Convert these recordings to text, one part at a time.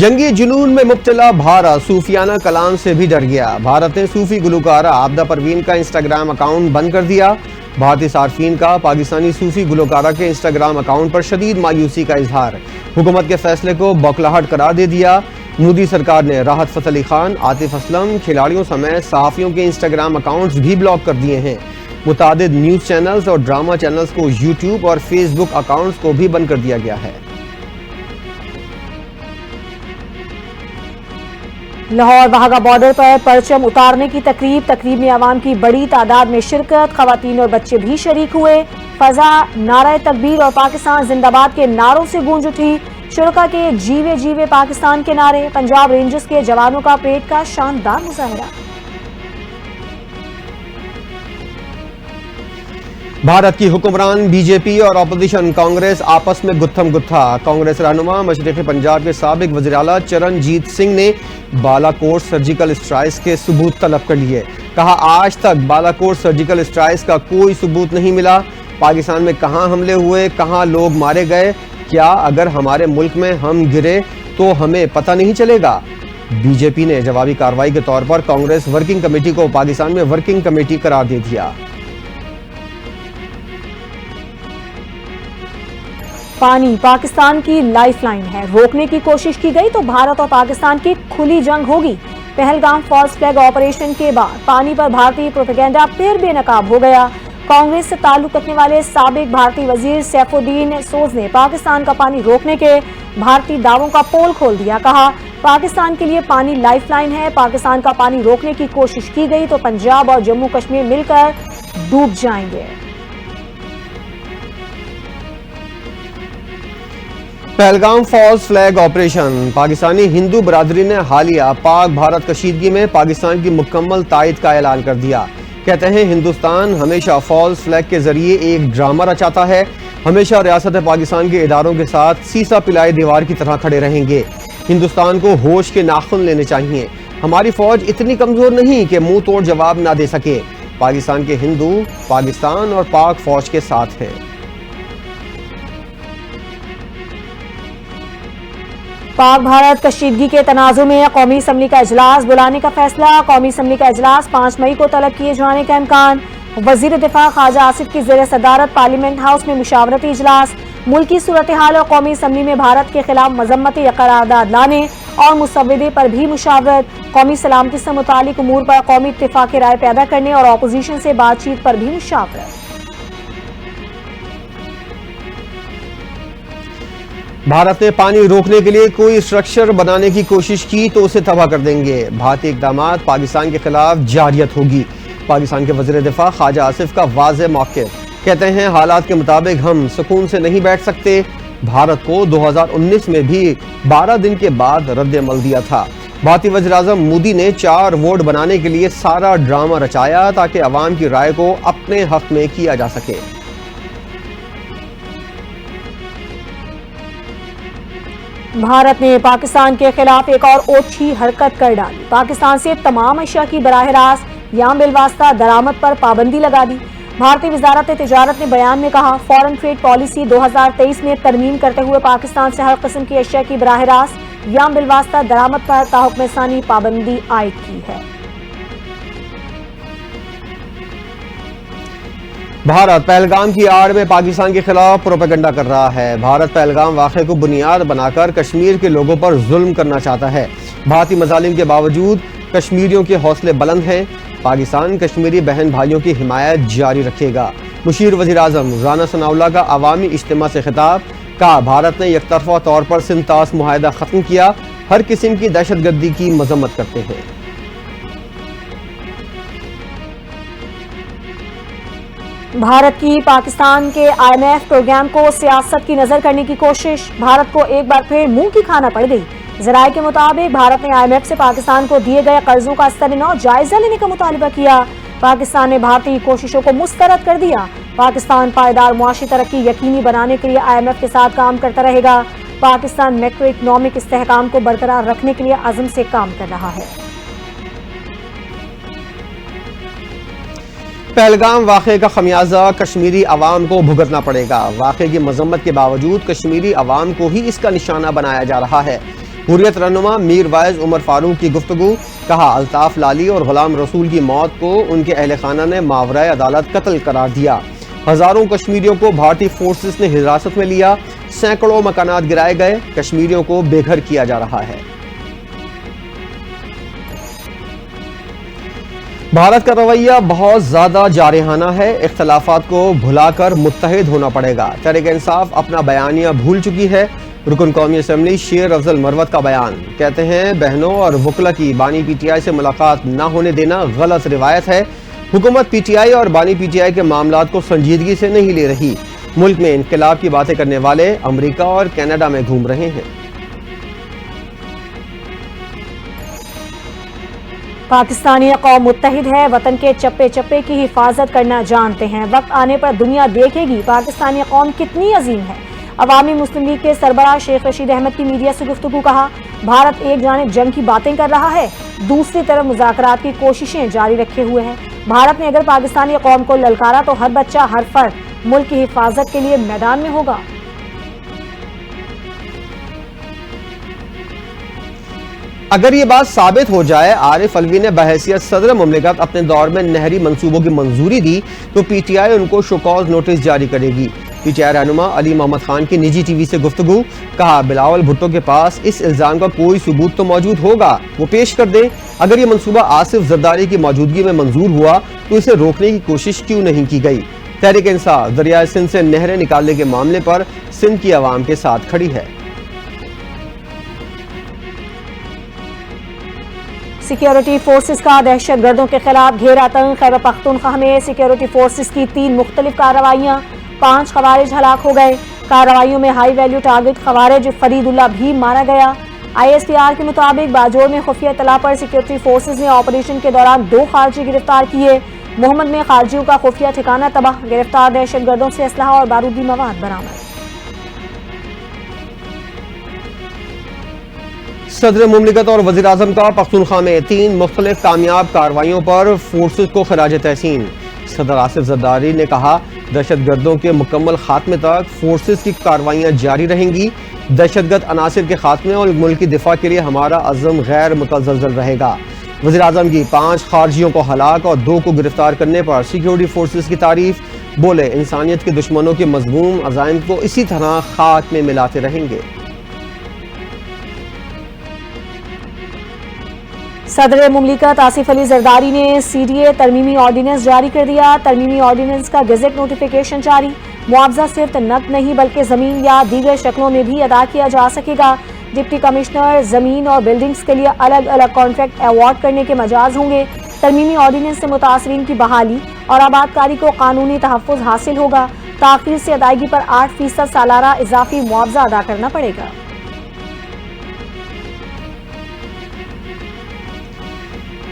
جنگی جنون میں مبتلا بھارت صوفیانہ کلام سے بھی ڈر گیا. بھارت نے صوفی گلوکارہ عابدہ پروین کا انسٹاگرام اکاؤنٹ بند کر دیا. بھارتی صارفین کا پاکستانی صوفی گلوکارہ کے انسٹاگرام اکاؤنٹ پر شدید مایوسی کا اظہار. حکومت کے فیصلے کو بوکھلاہٹ قرار دے دیا. مودی سرکار نے راحت فتح علی خان، عاطف اسلم، کھلاڑیوں سمیت صحافیوں کے انسٹاگرام اکاؤنٹس بھی بلاک کر دیے ہیں. متعدد نیوز چینلز اور ڈرامہ چینلز کو یوٹیوب اور فیس بک اکاؤنٹس کو بھی بند کر دیا گیا ہے. لاہور واہگہ بارڈر پر پرچم اتارنے کی تقریب میں عوام کی بڑی تعداد میں شرکت، خواتین اور بچے بھی شریک ہوئے. فضا نعرہ تکبیر اور پاکستان زندہ باد کے نعروں سے گونج اٹھی. شرکا کے جیوے جیوے پاکستان کے نعرے. پنجاب رینجرز کے جوانوں کا پریڈ کا شاندار مظاہرہ. بھارت کی حکمران بی جے پی اور اپوزیشن کانگریس آپس میں گتھم گتھا. کانگریس رہنما مشرقی پنجاب کے سابق وزیر اعلیٰ چرنجیت سنگھ نے بالا کوٹ سرجیکل اسٹرائیکس کے ثبوت طلب کر لیے. کہا آج تک بالا کوٹ سرجیکل اسٹرائیکس کا کوئی ثبوت نہیں ملا. پاکستان میں کہاں حملے ہوئے، کہاں لوگ مارے گئے، کیا اگر ہمارے ملک میں ہم گرے تو ہمیں پتہ نہیں چلے گا. بی جے پی نے جوابی کارروائی کے طور پر کانگریس ورکنگ کمیٹی کو پاکستان میں ورکنگ کمیٹی قرار دے دیا. پانی پاکستان کی لائف لائن ہے. روکنے کی کوشش کی گئی تو بھارت اور پاکستان کی کھلی جنگ ہوگی. پہلگام فالس فلیگ آپریشن کے بعد پانی پر بھارتی پروپیگنڈا پھر بے نقاب ہو گیا. کانگریس سے تعلق رکھنے والے سابق بھارتی وزیر سیف الدین سوز نے پاکستان کا پانی روکنے کے بھارتی دعووں کا پول کھول دیا. کہا پاکستان کے لیے پانی لائف لائن ہے. پاکستان کا پانی روکنے کی کوشش کی گئی تو پنجاب اور جموں کشمیر مل کر ڈوب جائیں گے. Pahalgam false flag operation. Pakistani Hindu برادری نے حالیہ پاک بھارت کشیدگی میں پاکستان کی مکمل تائید کا اعلان کر دیا. کہتے ہیں ہندوستان ہمیشہ فالس فلیگ کے ذریعے ایک ڈرامہ رچاتا ہے. ہمیشہ ریاست پاکستان کے اداروں کے ساتھ سیسا پلائے دیوار کی طرح کھڑے رہیں گے. ہندوستان کو ہوش کے ناخن لینے چاہیے. ہماری فوج اتنی کمزور نہیں کہ منہ توڑ جواب نہ دے سکے. پاکستان کے ہندو پاکستان اور پاک فوج کے ساتھ ہیں. پاک بھارت کشیدگی کے تناظر میں قومی اسمبلی کا اجلاس بلانے کا فیصلہ. قومی اسمبلی کا اجلاس 5 مئی کو طلب کیے جانے کا امکان. وزیر دفاع خواجہ آصف کی زیر صدارت پارلیمنٹ ہاؤس میں مشاورتی اجلاس. ملکی صورتحال اور قومی اسمبلی میں بھارت کے خلاف مذمتی قرارداد لانے اور مسودے پر بھی مشاورت. قومی سلامتی سے متعلق امور پر قومی اتفاق کی رائے پیدا کرنے اور اپوزیشن سے بات چیت پر بھی مشاورت. بھارت نے پانی روکنے کے لیے کوئی اسٹرکچر بنانے کی کوشش کی تو اسے تباہ کر دیں گے. بھارتی اقدامات پاکستان کے خلاف جاریت ہوگی. پاکستان کے وزیر دفاع خواجہ آصف کا واضح موقف. کہتے ہیں حالات کے مطابق ہم سکون سے نہیں بیٹھ سکتے. بھارت کو 2019 میں بھی 12 دن کے بعد رد عمل دیا تھا. بھارتی وزیر اعظم مودی نے 4 ووٹ بنانے کے لیے سارا ڈرامہ رچایا تاکہ عوام کی رائے کو اپنے حق میں کیا جا سکے. بھارت نے پاکستان کے خلاف ایک اور اوچھی حرکت کر ڈالی. پاکستان سے تمام اشیاء کی براہ راست یا بالواسطہ درآمد پر پابندی لگا دی. بھارتی وزارت تجارت نے بیان میں کہا فارن ٹریڈ پالیسی 2023 میں ترمیم کرتے ہوئے پاکستان سے ہر قسم کی اشیاء کی براہ راست یا بالواسطہ درآمد پر تاحکم ثانی پابندی عائد کی ہے. بھارت پہلگام کی آڑ میں پاکستان کے خلاف پروپیگنڈا کر رہا ہے. بھارت پہلگام واقعے کو بنیاد بنا کر کشمیر کے لوگوں پر ظلم کرنا چاہتا ہے. بھارتی مظالم کے باوجود کشمیریوں کے حوصلے بلند ہیں. پاکستان کشمیری بہن بھائیوں کی حمایت جاری رکھے گا. مشیر وزیر اعظم رانا ثناء اللہ کا عوامی اجتماع سے خطاب. کہا بھارت نے یک طرفہ طور پر سنتاس معاہدہ ختم کیا. ہر قسم کی دہشت گردی کی مذمت کرتے ہیں. بھارت کی پاکستان کے IMF پروگرام کو سیاست کی نظر کرنے کی کوشش. بھارت کو ایک بار پھر منہ کی کھانا پڑ گئی. ذرائع کے مطابق بھارت نے IMF سے پاکستان کو دیے گئے قرضوں کا سرنو جائزہ لینے کا مطالبہ کیا. پاکستان نے بھارتی کوششوں کو مسترد کر دیا. پاکستان پائیدار معاشی ترقی یقینی بنانے کے لیے IMF کے ساتھ کام کرتا رہے گا. پاکستان میکرو اکنامک استحکام کو برقرار رکھنے کے لیے عزم سے کام کر رہا ہے. پہلگام واقعے کا خمیازہ کشمیری عوام کو بھگتنا پڑے گا. واقعے کی مذمت کے باوجود کشمیری عوام کو ہی اس کا نشانہ بنایا جا رہا ہے. حریت رہنما میر وائز عمر فاروق کی گفتگو، کہا الطاف لالی اور غلام رسول کی موت کو ان کے اہل خانہ نے ماورائے عدالت قتل قرار دیا۔ ہزاروں کشمیریوں کو بھارتی فورسز نے حراست میں لیا، سینکڑوں مکانات گرائے گئے، کشمیریوں کو بے گھر کیا جا رہا ہے۔ بھارت کا رویہ بہت زیادہ جارحانہ ہے، اختلافات کو بھلا کر متحد ہونا پڑے گا۔ تحریک انصاف اپنا بیانیہ بھول چکی ہے، رکن قومی اسمبلی شیر افضل مروت کا بیان، کہتے ہیں بہنوں اور وکلا کی بانی پی ٹی آئی سے ملاقات نہ ہونے دینا غلط روایت ہے۔ حکومت پی ٹی آئی اور بانی پی ٹی آئی کے معاملات کو سنجیدگی سے نہیں لے رہی۔ ملک میں انقلاب کی باتیں کرنے والے امریکہ اور کینیڈا میں گھوم رہے ہیں۔ پاکستانی قوم متحد ہے، وطن کے چپے چپے کی حفاظت کرنا جانتے ہیں، وقت آنے پر دنیا دیکھے گی پاکستانی قوم کتنی عظیم ہے۔ عوامی مسلم لیگ کے سربراہ شیخ رشید احمد کی میڈیا سے گفتگو، کہا بھارت ایک جانب جنگ کی باتیں کر رہا ہے، دوسری طرف مذاکرات کی کوششیں جاری رکھے ہوئے ہے۔ بھارت نے اگر پاکستانی قوم کو للکارا تو ہر بچہ ہر فرد ملک کی حفاظت کے لیے میدان میں ہوگا۔ اگر یہ بات ثابت ہو جائے عارف علوی نے بحیثیت صدر مملکت اپنے دور میں نہری منصوبوں کی منظوری دی تو پی ٹی آئی ان کو شوکاز نوٹس جاری کرے گی۔ پی ٹی آئی رہنما علی محمد خان کی نجی ٹی وی سے گفتگو، کہا بلاول بھٹو کے پاس اس الزام کا کوئی ثبوت تو موجود ہوگا، وہ پیش کر دیں۔ اگر یہ منصوبہ آصف زرداری کی موجودگی میں منظور ہوا تو اسے روکنے کی کوشش کیوں نہیں کی گئی؟ تحریک انصاف دریائے سندھ سے نہریں نکالنے کے معاملے پر سندھ کی عوام کے ساتھ کھڑی ہے۔ سیکیورٹی فورسز کا دہشت گردوں کے خلاف گھیرا تنگ، خیبر پختونخوا میں سیکیورٹی فورسز کی 3 مختلف کارروائیاں، 5 خوارج ہلاک ہو گئے۔ کارروائیوں میں ہائی ویلیو ٹارگٹ خوارج فرید اللہ بھی مارا گیا۔ آئی ایس پی آر کے مطابق باجوڑ میں خفیہ اطلاع پر سیکیورٹی فورسز نے آپریشن کے دوران 2 خارجی گرفتار کیے۔ محمد میں خارجیوں کا خفیہ ٹھکانہ تباہ، گرفتار دہشت گردوں سے اسلحہ اور بارودی مواد برآمد۔ صدر مملکت اور وزیر اعظم کا پختونخوا میں 3 مختلف کامیاب کارروائیوں پر فورسز کو خراج تحسین۔ صدر آصف زرداری نے کہا دہشت گردوں کے مکمل خاتمے تک فورسز کی کارروائیاں جاری رہیں گی، دہشت گرد عناصر کے خاتمے اور ملک کی دفاع کے لیے ہمارا عزم غیر متزلزل رہے گا۔ وزیر اعظم کی 5 خارجیوں کو ہلاک اور 2 کو گرفتار کرنے پر سیکیورٹی فورسز کی تعریف، بولے انسانیت کے دشمنوں کے مذموم عزائم کو اسی طرح خاک میں ملاتے رہیں گے۔ صدر مملکت آصف علی زرداری نے سی ڈی اے ترمیمی آرڈیننس جاری کر دیا۔ ترمیمی آرڈیننس کا گزٹ نوٹیفیکیشن جاری، معاوضہ صرف نقد نہیں بلکہ زمین یا دیگر شکلوں میں بھی ادا کیا جا سکے گا۔ ڈپٹی کمشنر زمین اور بلڈنگز کے لیے الگ الگ کانٹریکٹ ایوارڈ کرنے کے مجاز ہوں گے۔ ترمیمی آرڈیننس سے متاثرین کی بحالی اور آبادکاری کو قانونی تحفظ حاصل ہوگا۔ تاخیر سے ادائیگی پر 8% سالانہ اضافی معاوضہ ادا کرنا پڑے گا۔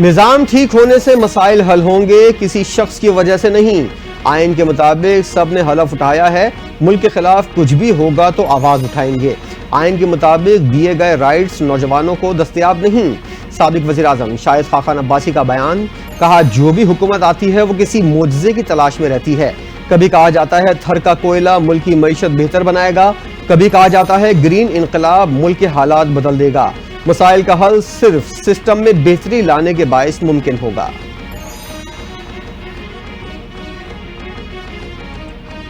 نظام ٹھیک ہونے سے مسائل حل ہوں گے، کسی شخص کی وجہ سے نہیں۔ آئین کے مطابق سب نے حلف اٹھایا ہے، ملک کے خلاف کچھ بھی ہوگا تو آواز اٹھائیں گے۔ آئین کے مطابق دیے گئے رائٹس نوجوانوں کو دستیاب نہیں۔ سابق وزیر اعظم شاہد خاقان عباسی کا بیان، کہا جو بھی حکومت آتی ہے وہ کسی معجزے کی تلاش میں رہتی ہے۔ کبھی کہا جاتا ہے تھر کا کوئلہ ملک کی معیشت بہتر بنائے گا، کبھی کہا جاتا ہے گرین انقلاب ملک کے حالات بدل دے گا۔ مسائل کا حل صرف سسٹم میں بہتری لانے کے باعث ممکن ہوگا۔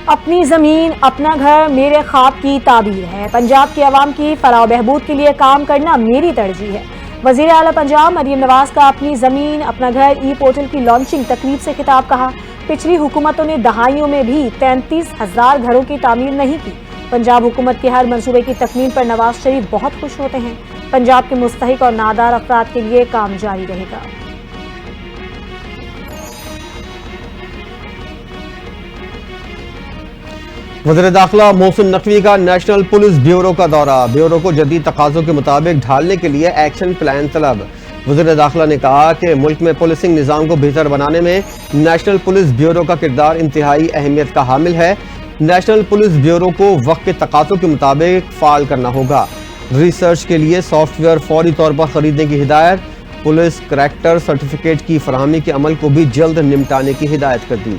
اپنی زمین اپنا گھر میرے خواب کی تعبیر ہے، پنجاب کے عوام کی فلاح و بہبود کے لیے کام کرنا میری ترجیح ہے۔ وزیر اعلیٰ پنجاب مریم نواز کا اپنی زمین اپنا گھر ای پورٹل کی لانچنگ تقریب سے خطاب، کہا پچھلی حکومتوں نے دہائیوں میں بھی 33,000 گھروں کی تعمیر نہیں کی۔ پنجاب حکومت کے ہر منصوبے کی تکمیل پر نواز شریف بہت خوش ہوتے ہیں۔ پنجاب کے مستحق اور نادار افراد کے لیے کام جاری رہے گا۔ وزیر داخلہ محسن نقوی کا نیشنل پولیس بیورو کا دورہ، بیورو کو جدید تقاضوں کے مطابق ڈھالنے کے لیے ایکشن پلان طلب۔ وزیر داخلہ نے کہا کہ ملک میں پولیسنگ نظام کو بہتر بنانے میں نیشنل پولیس بیورو کا کردار انتہائی اہمیت کا حامل ہے۔ نیشنل پولیس بیورو کو وقت کے تقاضوں کے مطابق فعال کرنا ہوگا۔ ریسرچ کے لیے سافٹ ویئر فوری طور پر خریدنے کی ہدایت، پولیس کریکٹر سرٹیفکیٹ کی فراہمی کے عمل کو بھی جلد نمٹانے کی ہدایت کر دی۔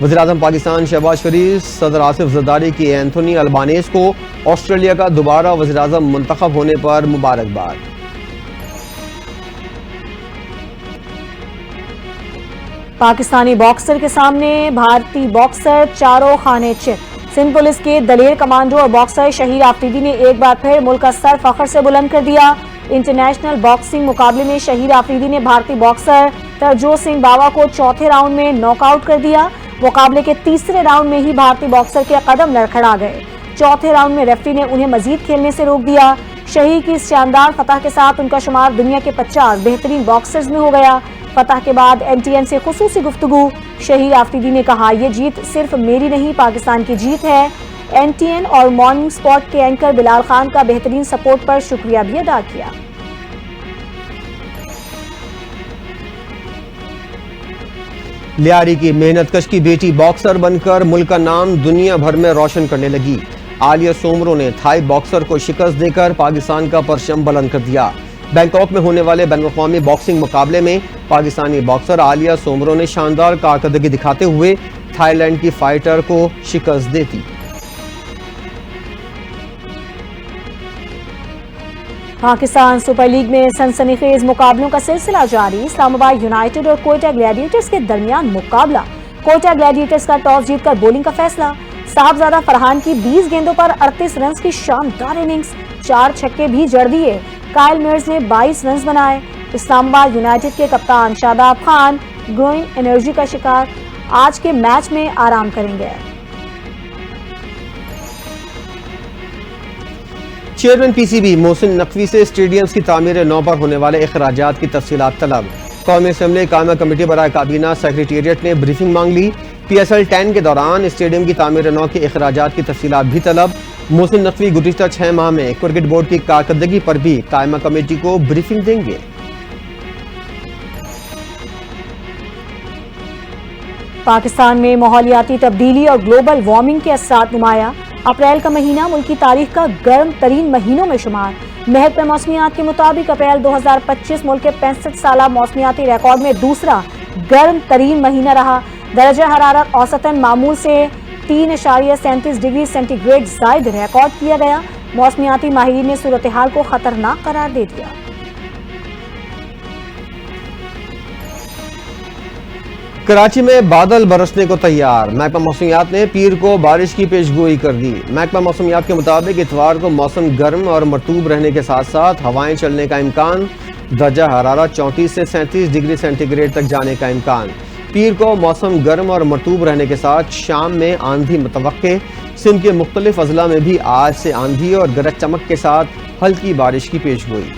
وزیراعظم پاکستان شہباز شریف صدر آصف زرداری کی اینتھونی البانیز کو آسٹریلیا کا دوبارہ وزیراعظم منتخب ہونے پر مبارکباد۔ پاکستانی باکسر کے سامنے بھارتی باکسر چاروں خانے چت۔ سندھ پولیس کے دلیر کمانڈو اور باکسر شہیر آفریدی نے ایک بار پھر ملک کا سر فخر سے بلند کر دیا۔ انٹرنیشنل باکسنگ مقابلے میں شہیر آفریدی نے بھارتی باکسر ترجوت سنگھ باوا کو چوتھے راؤنڈ میں ناک آؤٹ کر دیا۔ مقابلے کے تیسرے راؤنڈ میں ہی بھارتی باکسر کے قدم لڑکھڑا گئے۔ چوتھے راؤنڈ میں ریفری نے انہیں مزید کھیلنے سے روک دیا۔ شہیر کی اس شاندار فتح کے ساتھ ان کا شمار دنیا کے 50 بہترین باکسرز میں ہو گیا۔ فتح کے بعد NTN سے خصوصی گفتگو۔ شہیر آفریدی نے کہا، یہ جیت صرف میری نہیں پاکستان کی جیت ہے۔ NTN اور مارننگ سپورٹ کے اینکر بلال خان کا بہترین سپورٹ پر شکریہ بھی ادا کیا۔ لیاری کی محنت کش کی بیٹی باکسر بن کر ملک کا نام دنیا بھر میں روشن کرنے لگی۔ عالیہ سومرو نے تھائی باکسر کو شکست دے کر پاکستان کا پرچم بلند کر دیا۔ بینکاک میں ہونے والے بین الاقوامی باکسنگ مقابلے میں پاکستانی باکسر عالیہ سومرو نے شاندار کارکردگی دکھاتے ہوئے تھائی لینڈ کی فائٹر کو شکست دے دی۔ پاکستان سپر لیگ میں سنسنی خیز مقابلوں کا سلسلہ جاری۔ اسلام آباد یونائیٹڈ اور کوئٹہ گلیڈیٹرز کے درمیان مقابلہ۔ کوئٹہ گلیڈیٹرز کا ٹاس جیت کر بولنگ کا فیصلہ۔ صاحبزادہ فرحان کی 20 گیندوں پر 38 رنز کی شاندار اننگز، 4 چھکے بھی جڑ دیے۔ کائل میئرز نے 22 رنز بنائے۔ اسلام آباد یونائیٹڈ کے کپتان شاداب خان گروئن انرجی کا شکار، آج کے میچ میں آرام کریں گے۔ چیئرمین PCB محسن نقوی سے اسٹیڈیمز کی تعمیر نو پر ہونے والے اخراجات کی تفصیلات طلب۔ قومی اسمبلی قائمہ کمیٹی برائے کابینہ سیکریٹریٹ نے بریفنگ مانگ لی۔ PSL 10 کے دوران اسٹیڈیم کی تعمیر نو کے اخراجات کی تفصیلات بھی طلب۔ محسن نقوی گزشتہ 6 ماہ میں کرکٹ بورڈ کی کارکردگی پر بھی قائمہ کمیٹی کو بریفنگ دیں گے۔ پاکستان میں ماحولیاتی تبدیلی اور گلوبل وارمنگ کے اثرات نمایاں۔ اپریل کا مہینہ ملکی تاریخ کا گرم ترین مہینوں میں شمار۔ محکمہ موسمیات کے مطابق اپریل 2025 ملک کے 65 سالہ موسمیاتی ریکارڈ میں دوسرا گرم ترین مہینہ رہا۔ درجہ حرارت اوسطاً معمول سے 3.37 ڈگری سینٹی گریڈ زائد ریکارڈ کیا گیا۔ موسمیاتی ماہرین نے صورتحال کو خطرناک قرار دے دیا۔ کراچی میں بادل برسنے کو تیار۔ محکمہ موسمیات نے پیر کو بارش کی پیش گوئی کر دی۔ محکمہ موسمیات کے مطابق اتوار کو موسم گرم اور مرطوب رہنے کے ساتھ ساتھ ہوائیں چلنے کا امکان۔ درجہ حرارت 34 سے 37 ڈگری سینٹی گریڈ تک جانے کا امکان۔ پیر کو موسم گرم اور مرطوب رہنے کے ساتھ شام میں آندھی متوقع۔ سندھ کے مختلف اضلاع میں بھی آج سے آندھی اور گرج چمک کے ساتھ ہلکی بارش کی پیش گوئی۔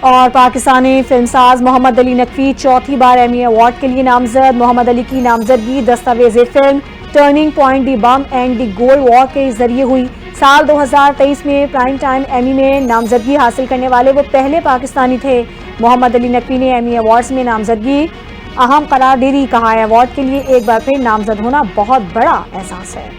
اور پاکستانی فلم ساز محمد علی نقوی چوتھی بار ایمی ایوارڈ کے لیے نامزد۔ محمد علی کی نامزدگی دستاویزی film turning point the bomb and the cold war کے ذریعے ہوئی۔ سال 2023 میں پرائم ٹائم ایمی میں نامزدگی حاصل کرنے والے وہ پہلے پاکستانی تھے۔ محمد علی نقوی نے ایمی ایوارڈز میں نامزدگی اہم قرار دے دی۔ کہا، ایوارڈ کے لیے ایک بار پھر نامزد ہونا بہت بڑا احساس ہے۔